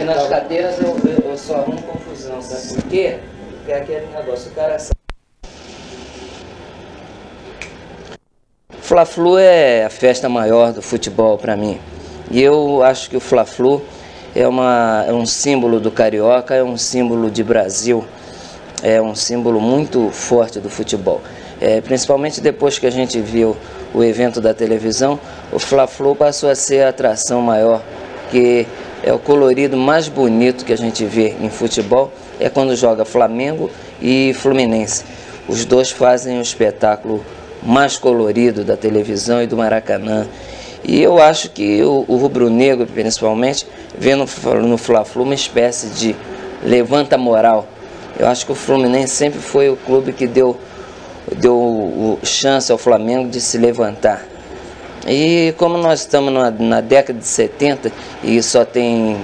nas cadeiras eu só arrumo confusão, sabe por quê? Porque é aquele negócio, o cara sabe. Fla-Flu é a festa maior do futebol para mim. E eu acho que o Fla-Flu é um símbolo do carioca, é um símbolo de Brasil, é um símbolo muito forte do futebol. Principalmente depois que a gente viu o evento da televisão, o Fla-Flu passou a ser a atração maior, que é o colorido mais bonito que a gente vê em futebol, é quando joga Flamengo e Fluminense. Os dois fazem o espetáculo mais colorido da televisão e do Maracanã. E eu acho que o rubro-negro, principalmente, vê no Fla-Flu uma espécie de levanta-moral. Eu acho que o Fluminense sempre foi o clube que deu chance ao Flamengo de se levantar. E como nós estamos na década de 70 e só tem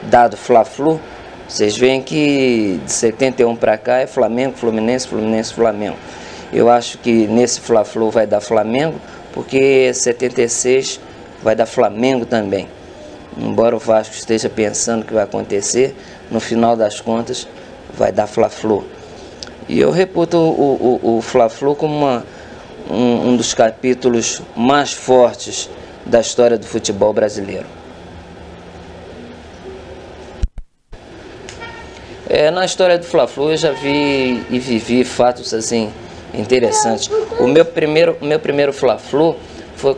dado Fla-Flu, vocês veem que de 71 para cá é Flamengo, Fluminense, Fluminense, Flamengo. Eu acho que nesse Fla-Flu vai dar Flamengo, porque 76 vai dar Flamengo também. Embora o Vasco esteja pensando o que vai acontecer, no final das contas vai dar Fla-Flu. E eu reputo o Fla-Flu como um dos capítulos mais fortes da história do futebol brasileiro. Na história do Fla-Flu eu já vi e vivi fatos assim interessantes. O meu primeiro Fla-Flu foi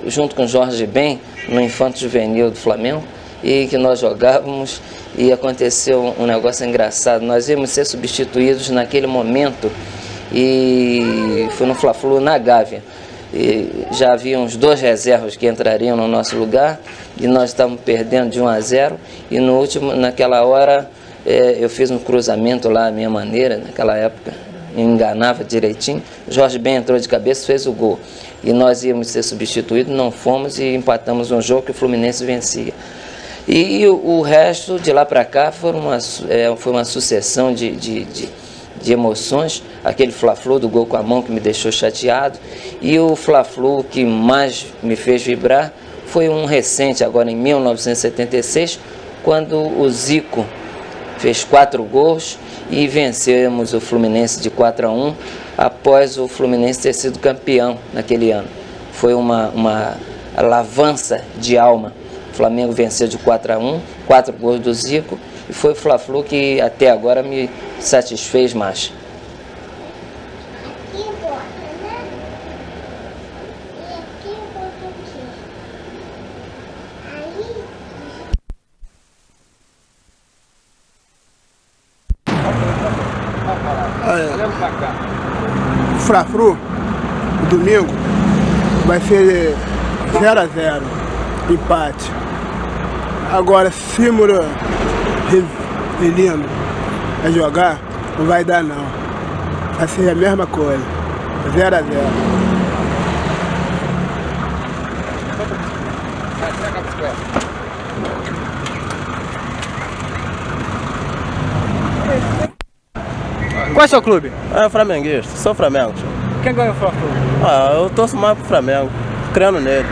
junto com Jorge Ben, no Infanto Juvenil do Flamengo, e que nós jogávamos e aconteceu um negócio engraçado. Nós íamos ser substituídos naquele momento e foi no Fla-Flu na Gávea. E já havia uns 2 reservas que entrariam no nosso lugar e nós estávamos perdendo de 1-0 e naquela hora eu fiz um cruzamento lá à minha maneira, naquela época enganava direitinho. Jorge Ben entrou de cabeça, fez o gol e nós íamos ser substituídos, não fomos e empatamos um jogo que o Fluminense vencia. E o resto de lá para cá foi uma sucessão de emoções. Aquele Fla-Flu do gol com a mão que me deixou chateado, e o Fla-Flu que mais me fez vibrar foi um recente, agora em 1976, quando o Zico fez 4 gols e vencemos o Fluminense de 4-1, após o Fluminense ter sido campeão naquele ano. Foi uma alavança de alma. O Flamengo venceu de 4-1, 4 gols do Zico, e foi o Fla-Flu que até agora me satisfez mais. O Fla-Flu, domingo, vai ser 0-0, empate. Agora, se Mura Rivelino vai jogar, não vai dar não. Vai ser a mesma coisa, 0-0. Qual é o seu clube? Flamenguista, sou Flamengo. Quem ganha o Fla-Flu? Eu torço mais pro Flamengo, crendo nele.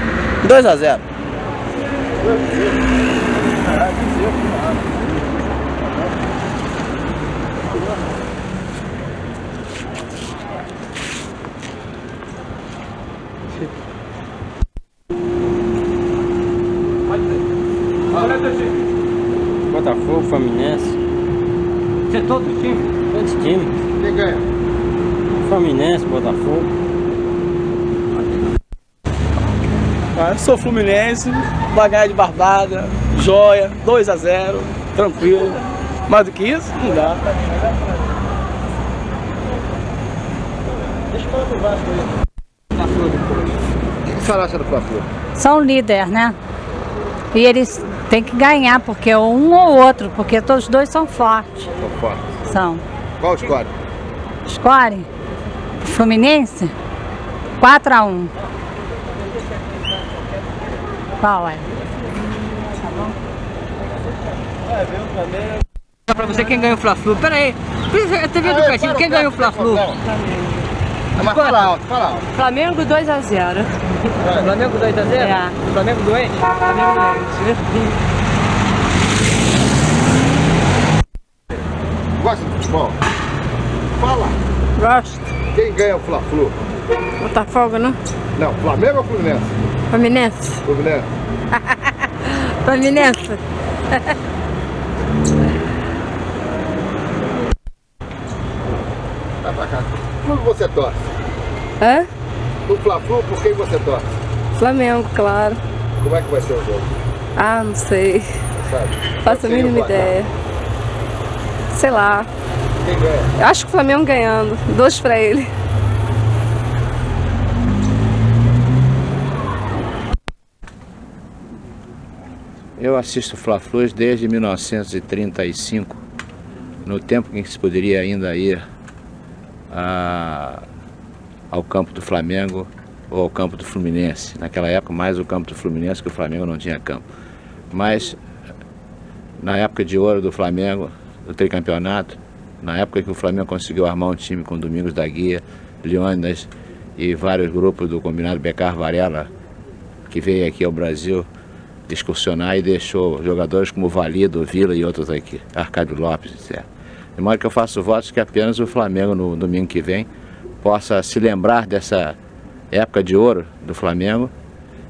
2-0. Botafogo, Fluminense. Você é todo time? Todos os times. Quem ganha? Fluminense, Botafogo. Eu sou Fluminense, vai ganhar de barbada, joia, 2-0, tranquilo. Mais do que isso, não dá. Deixa eu falar pro Vasco aí. O que você acha do Fla-Flu? São líder, né? E eles têm que ganhar, porque é um ou outro, porque todos os dois são fortes. São fortes. São. Qual o score? Score? Fluminense? 4-1. Qual é? Pra você, quem ganha o Fla-Flu? Pera aí, a TV Educativa, quem ganha o Fla-Flu? Mas fala alto, fala alto. Flamengo 2-0. Flamengo 2-0? É. Flamengo doente? Flamengo doente. futebol? Fala. Gosto. Quem ganha o Fla-Flu? Botafogo, não? Não, Flamengo ou Fluminense? Fluminense. Fluminense. Fluminense. Vai pra cá. Como você torce? Hã? No Fla-Flu, por quem você torce? Flamengo, claro. Como é que vai ser o jogo? Ah, não sei. Sabe? Faço a Quem mínima o placar? ideia. Sei lá. Quem ganha? Eu acho que o Flamengo ganhando. 2 pra ele. Eu assisto Fla-Flu desde 1935, no tempo em que se poderia ainda ir ao campo do Flamengo ou ao campo do Fluminense. Naquela época, mais o campo do Fluminense, que o Flamengo não tinha campo. Mas, na época de ouro do Flamengo, do tricampeonato, na época que o Flamengo conseguiu armar um time com Domingos da Guia, Leônidas e vários grupos do combinado Becar Varela, que veio aqui ao Brasil excursionar e deixou jogadores como Valido, Vila e outros aqui, Arcádio Lopes, etc. De modo que eu faço votos que apenas o Flamengo, no domingo que vem, possa se lembrar dessa época de ouro do Flamengo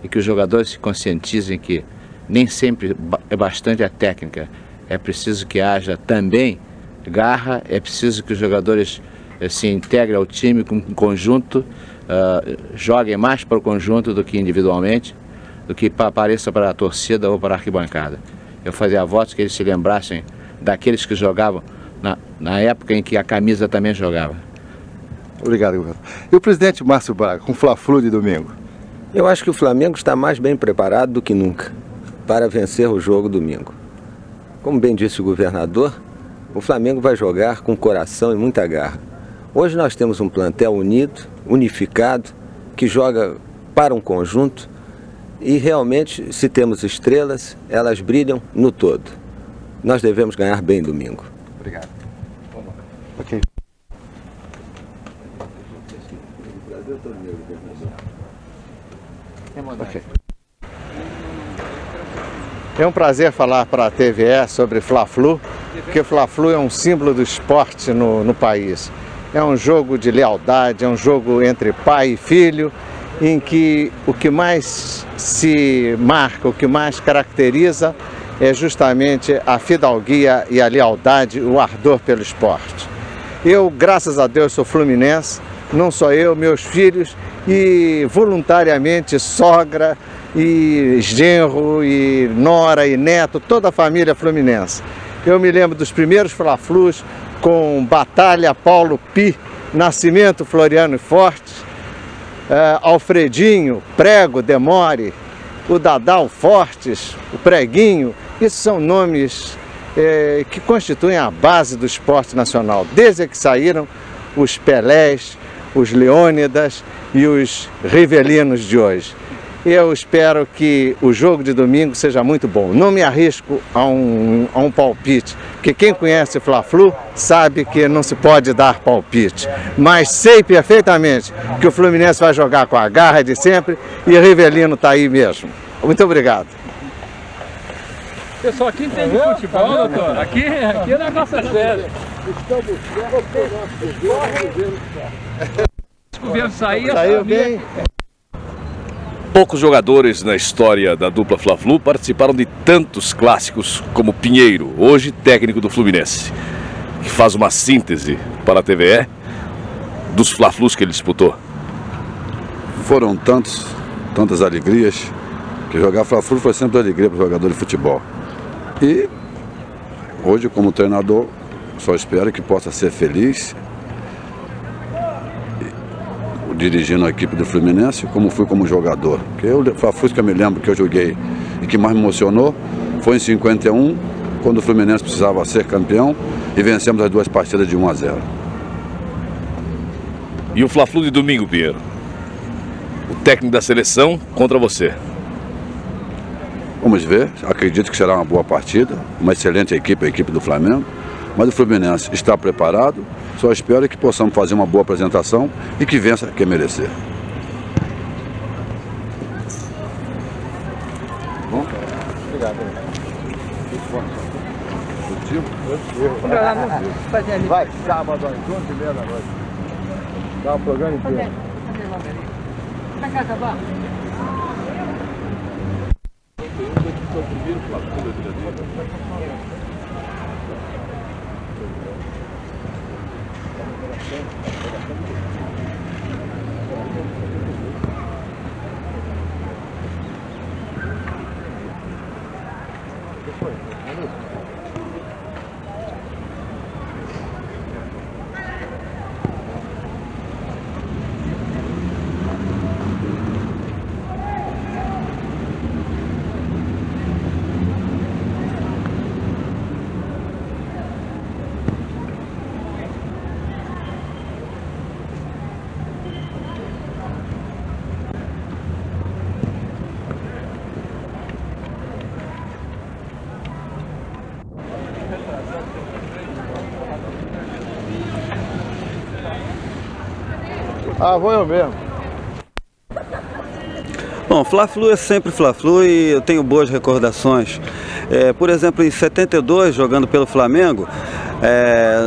e que os jogadores se conscientizem que nem sempre é bastante a técnica, é preciso que haja também garra, é preciso que os jogadores se integrem ao time com um conjunto, joguem mais para o conjunto do que individualmente, do que apareça para a torcida ou para a arquibancada. Eu fazia votos que eles se lembrassem daqueles que jogavam na época em que a camisa também jogava. Obrigado, governador. E o presidente Márcio Braga, com o Fla-Flu de domingo? Eu acho que o Flamengo está mais bem preparado do que nunca para vencer o jogo domingo. Como bem disse o governador, o Flamengo vai jogar com coração e muita garra. Hoje nós temos um plantel unido, unificado, que joga para um conjunto e realmente, se temos estrelas, elas brilham no todo. Nós devemos ganhar bem domingo. Obrigado. Ok. Okay. É um prazer falar para a TVE sobre Fla-Flu, porque Fla-Flu é um símbolo do esporte no país. É um jogo de lealdade, é um jogo entre pai e filho, em que o que mais se marca, o que mais caracteriza é justamente a fidalguia e a lealdade, o ardor pelo esporte. Eu, graças a Deus, sou fluminense, não só eu, meus filhos e voluntariamente sogra e genro e nora e neto, toda a família fluminense. Eu me lembro dos primeiros Fla-Flus com Batalha, Paulo Pi, Nascimento, Floriano e Fortes, Alfredinho, Prego, Demore, o Dadal Fortes, o Preguinho. Esses são nomes que constituem a base do esporte nacional, desde que saíram os Pelés, os Leônidas e os Rivelinos de hoje. Eu espero que o jogo de domingo seja muito bom. Não me arrisco a um palpite, porque quem conhece Fla-Flu sabe que não se pode dar palpite. Mas sei perfeitamente que o Fluminense vai jogar com a garra de sempre e o Rivelino está aí mesmo. Muito obrigado. Pessoal, aqui entende futebol, doutor? Aqui o negócio é sério. O governo saiu bem. Poucos jogadores na história da dupla Fla-Flu participaram de tantos clássicos como Pinheiro, hoje técnico do Fluminense, que faz uma síntese para a TVE dos Fla-Flus que ele disputou. Foram tantas alegrias, que jogar Fla-Flu foi sempre alegria para o jogador de futebol. E hoje, como treinador, só espero que possa ser feliz dirigindo a equipe do Fluminense, como fui como jogador. Porque eu, Fla-Flu que eu me lembro que eu joguei e que mais me emocionou foi em 51, quando o Fluminense precisava ser campeão e vencemos as 2 partidas de 1-0. E o Fla-Flu de domingo, Pinheiro? O técnico da seleção contra você. Vamos ver, acredito que será uma boa partida, uma excelente equipe, a equipe do Flamengo, mas o Fluminense está preparado, só espero que possamos fazer uma boa apresentação e que vença quem merecer. Bom? Obrigado. Vai, sábado às 11h30 da noite. Dá um programa inteiro. Vai cá, acabar. Ah, vou eu mesmo. Bom, Fla-Flu é sempre Fla-Flu e eu tenho boas recordações. Por exemplo, em 72, jogando pelo Flamengo,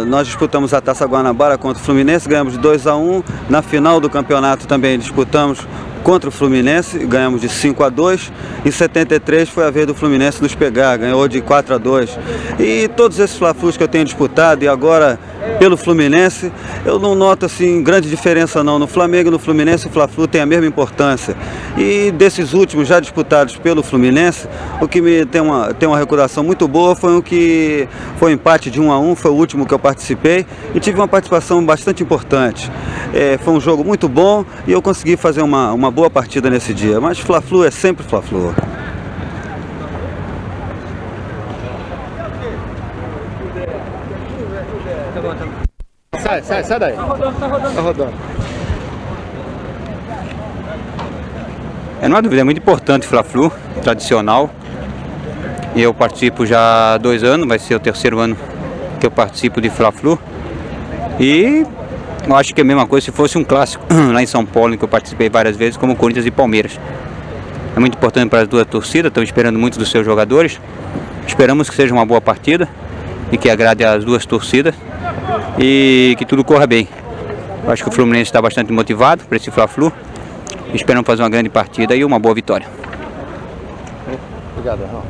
nós disputamos a Taça Guanabara contra o Fluminense, ganhamos de 2-1. Na final do campeonato também disputamos contra o Fluminense, ganhamos de 5-2. Em 73 foi a vez do Fluminense nos pegar, ganhou de 4-2. E todos esses Fla-Flus que eu tenho disputado e agora pelo Fluminense, eu não noto assim grande diferença não. No Flamengo e no Fluminense o Fla-Flu tem a mesma importância. E desses últimos já disputados pelo Fluminense, o que me tem uma recordação muito boa foi o que foi um empate de 1-1, foi o último que eu participei e tive uma participação bastante importante. Foi um jogo muito bom e eu consegui fazer uma boa partida nesse dia. Mas Fla-Flu é sempre Fla-Flu. Sai daí. Tá rodando. Não há dúvida, é muito importante o Fla-Flu, tradicional. E eu participo já há 2 anos, vai ser o 3º ano que eu participo de Fla-Flu. E eu acho que é a mesma coisa se fosse um clássico lá em São Paulo, em que eu participei várias vezes, como Corinthians e Palmeiras. É muito importante para as duas torcidas, estão esperando muito dos seus jogadores. Esperamos que seja uma boa partida e que agrade as duas torcidas e que tudo corra bem. Eu acho que o Fluminense está bastante motivado para esse Fla-Flu. Esperamos fazer uma grande partida e uma boa vitória. Obrigado, Arnaldo.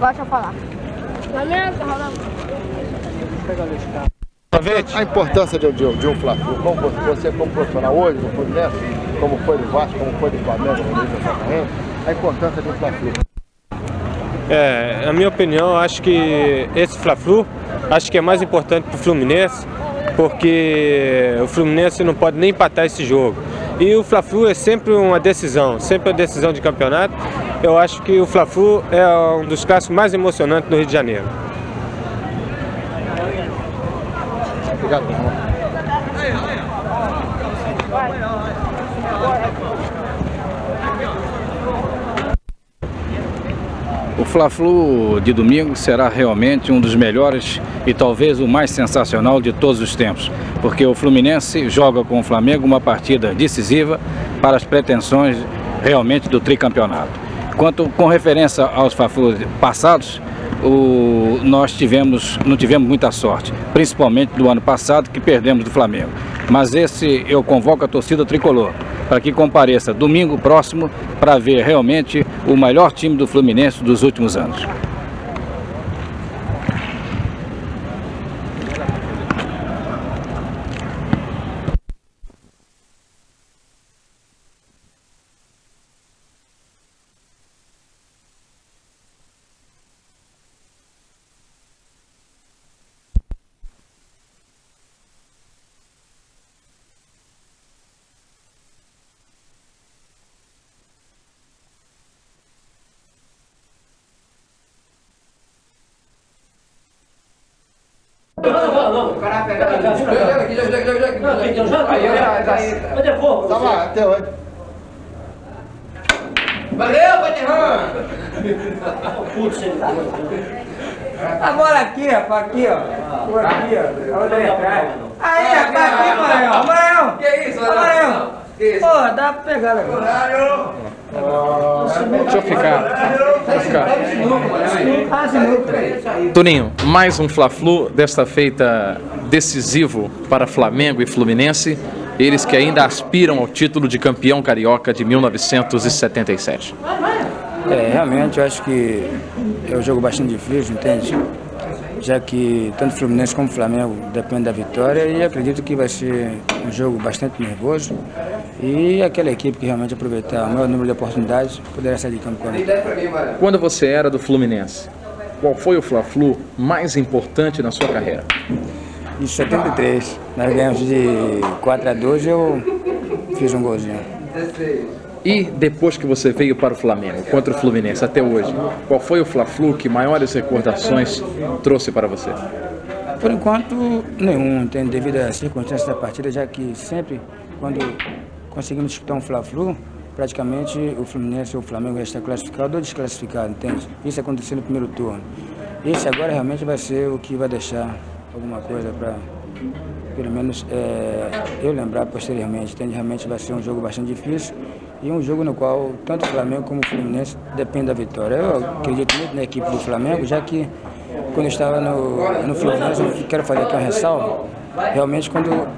Deixa eu falar. Flamengo, tá rolando. A importância de um Fla-Flu, como você como profissional hoje no Fluminense, como foi do Vasco, como foi do Flamengo, a importância de um Fla-Flu. Na minha opinião, eu acho que esse Fla-Flu é mais importante para o Fluminense, porque o Fluminense não pode nem empatar esse jogo. E o Fla-Flu é sempre uma decisão de campeonato. Eu acho que o Fla-Flu é um dos clássicos mais emocionantes do Rio de Janeiro. Obrigado, irmão. O Fla-Flu de domingo será realmente um dos melhores e talvez o mais sensacional de todos os tempos, porque o Fluminense joga com o Flamengo uma partida decisiva para as pretensões realmente do tricampeonato. Quanto com referência aos Fla-Flus passados, nós não tivemos muita sorte, principalmente do ano passado que perdemos do Flamengo. Mas esse eu convoco a torcida tricolor para que compareça domingo próximo para ver realmente o melhor time do Fluminense dos últimos anos. Até hoje. Valeu, Baterrão! A bola aqui, rapaz, aqui, ó. Aqui, ó. Olha aí atrás. Aí, rapaz, aqui, Maranhão. Maranhão! Que isso, Maranhão? Pô, dá pra pegar agora. Deixa eu ficar. Toninho, mais um Fla-Flu, desta feita decisivo para Flamengo e Fluminense, eles que ainda aspiram ao título de campeão carioca de 1977. Realmente eu acho que é um jogo bastante difícil, entende? Já que tanto Fluminense como Flamengo dependem da vitória e acredito que vai ser um jogo bastante nervoso e aquela equipe que realmente aproveitar o maior número de oportunidades poderá sair de campo com a vitória. Quando você era do Fluminense, qual foi o Fla-Flu mais importante na sua carreira? Em 73, nós ganhamos de 4-2 e eu fiz um golzinho. E depois que você veio para o Flamengo, contra o Fluminense, até hoje, qual foi o Fla-Flu que maiores recordações trouxe para você? Por enquanto, nenhum, entende? Devido às circunstâncias da partida, já que sempre, quando conseguimos disputar um Fla-Flu, praticamente o Fluminense ou o Flamengo já está classificado ou desclassificado, entende? Isso aconteceu no primeiro turno. Esse agora realmente vai ser o que vai deixar alguma coisa para, pelo menos, eu lembrar posteriormente, entende? Realmente vai ser um jogo bastante difícil. E um jogo no qual tanto o Flamengo como o Fluminense dependem da vitória. Eu acredito muito na equipe do Flamengo, já que quando eu estava no Fluminense, eu quero fazer aqui uma ressalva. Realmente, quando eu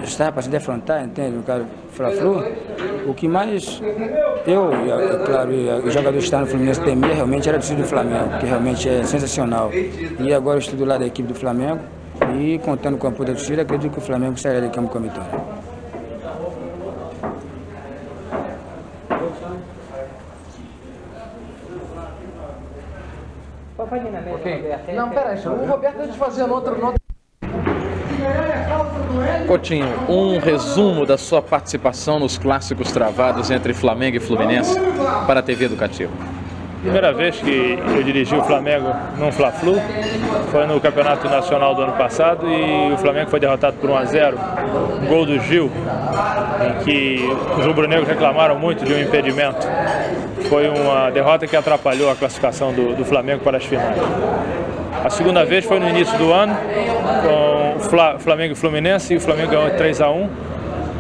estava para se defrontar, entende? No caso Fla-Flu, o que mais eu, claro, e os jogadores que estavam no Fluminense temia realmente era a torcida do Flamengo, que realmente é sensacional. E agora eu estou do lado da equipe do Flamengo e contando com a apoio da torcida, acredito que o Flamengo sairá de campo com a vitória. Ok. Não, peraí, o Roberto deixa eu fazer outra. Coutinho, um resumo da sua participação nos clássicos travados entre Flamengo e Fluminense para a TV Educativa. Primeira vez que eu dirigi o Flamengo num Fla-Flu foi no Campeonato Nacional do ano passado e o Flamengo foi derrotado por 1-0, um gol do Gil, em que os rubro-negros reclamaram muito de um impedimento. Foi uma derrota que atrapalhou a classificação do Flamengo para as finais. A segunda vez foi no início do ano, com o Flamengo e Fluminense, e o Flamengo ganhou 3-1,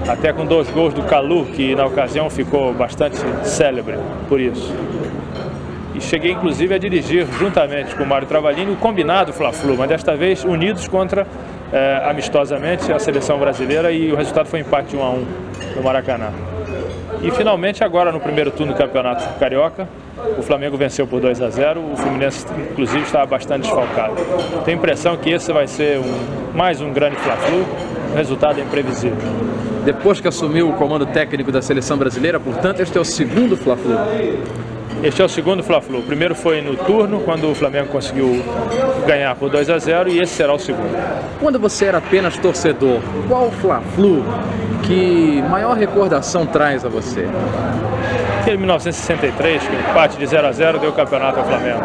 até com 2 gols do Calu, que na ocasião ficou bastante célebre por isso. E cheguei inclusive a dirigir juntamente com o Mário Travalini o combinado Fla-Flu, mas desta vez unidos contra, amistosamente, a seleção brasileira, e o resultado foi empate 1-1 no Maracanã. E finalmente agora no primeiro turno do Campeonato Carioca, o Flamengo venceu por 2-0, o Fluminense inclusive estava bastante desfalcado. Tenho a impressão que esse vai ser mais um grande Fla-Flu, o resultado é imprevisível. Depois que assumiu o comando técnico da seleção brasileira, portanto, este é o segundo Fla-Flu. Este é o segundo Fla-Flu. O primeiro foi no turno, quando o Flamengo conseguiu ganhar por 2-0, e esse será o segundo. Quando você era apenas torcedor, qual Fla-Flu que maior recordação traz a você? Aquele 1963, que o empate de 0-0 deu o campeonato ao Flamengo.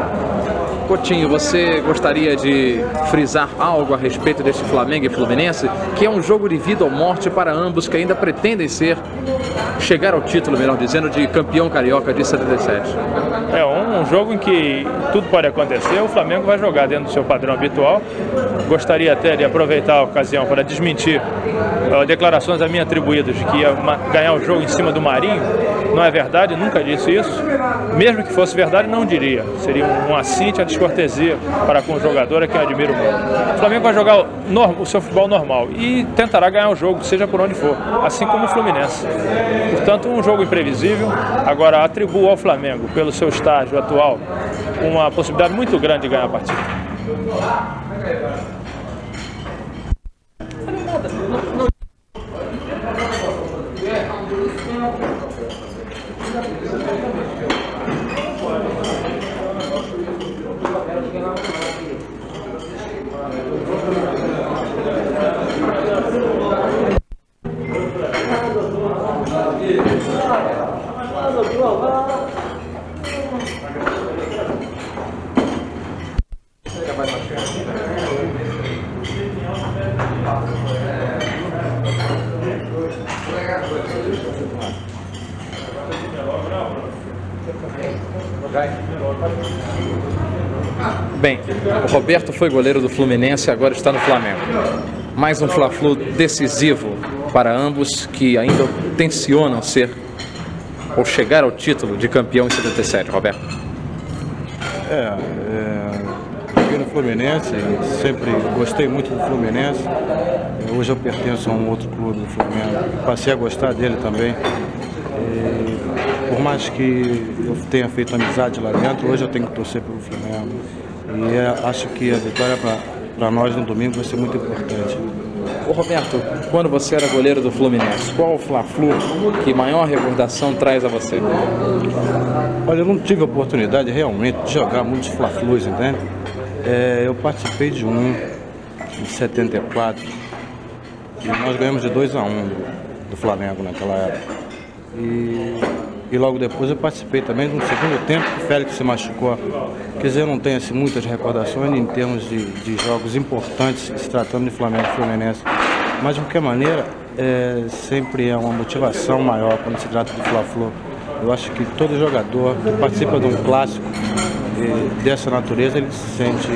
Coutinho, você gostaria de frisar algo a respeito deste Flamengo e Fluminense, que é um jogo de vida ou morte para ambos que ainda pretendem chegar ao título, melhor dizendo, de campeão carioca de 77? É um jogo em que tudo pode acontecer. O Flamengo vai jogar dentro do seu padrão habitual. Gostaria até de aproveitar a ocasião para desmentir declarações a mim atribuídas de que ia ganhar o jogo em cima do Marinho. Não é verdade, nunca disse isso. Mesmo que fosse verdade, não diria. Seria um assinte à descortesia para com o jogador, a quem eu admiro muito. O Flamengo vai jogar o seu futebol normal e tentará ganhar o jogo, seja por onde for, assim como o Fluminense. Portanto, um jogo imprevisível. Agora, atribuo ao Flamengo, pelo seu estágio atual, uma possibilidade muito grande de ganhar a partida. Bem, o Roberto foi goleiro do Fluminense e agora está no Flamengo. Mais um Fla-Flu decisivo para ambos que ainda tensionam ser ou chegar ao título de campeão em 77, Roberto? Joguei no Fluminense, sempre gostei muito do Fluminense. Hoje eu pertenço a um outro clube do Flamengo, passei a gostar dele também. Por mais que eu tenha feito amizade lá dentro, hoje eu tenho que torcer pelo Flamengo. E acho que a vitória para nós no domingo vai ser muito importante. Ô Roberto, quando você era goleiro do Fluminense, qual o Fla-Flu que maior recordação traz a você? Olha, eu não tive a oportunidade realmente de jogar muitos Fla-Flus, entende? Eu participei de um em 74 e nós ganhamos de 2-1 do Flamengo naquela época. E logo depois eu participei também de um segundo tempo que o Félix se machucou. Quer dizer, eu não tenho assim, muitas recordações em termos de jogos importantes se tratando de Flamengo e Fluminense. Mas de qualquer maneira, sempre é uma motivação maior quando se trata de Fla-Flu. Eu acho que todo jogador que participa de um clássico dessa natureza, ele se sente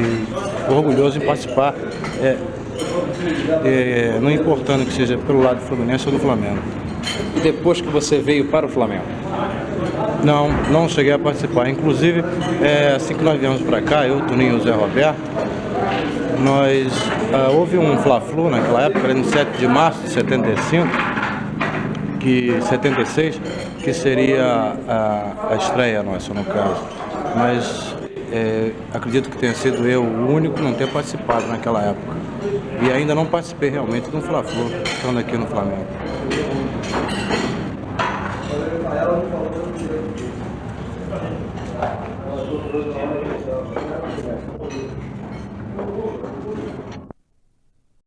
orgulhoso em participar, não importando que seja pelo lado do Fluminense ou do Flamengo. E depois que você veio para o Flamengo? Não cheguei a participar. Inclusive, assim que nós viemos para cá, eu, Toninho e o Zé Roberto, houve um Fla-Flu naquela época, era no 7 de março de 76, que seria a estreia nossa, no caso. Mas acredito que tenha sido eu o único a não ter participado naquela época. E ainda não participei realmente de um Fla-Flu, estando aqui no Flamengo.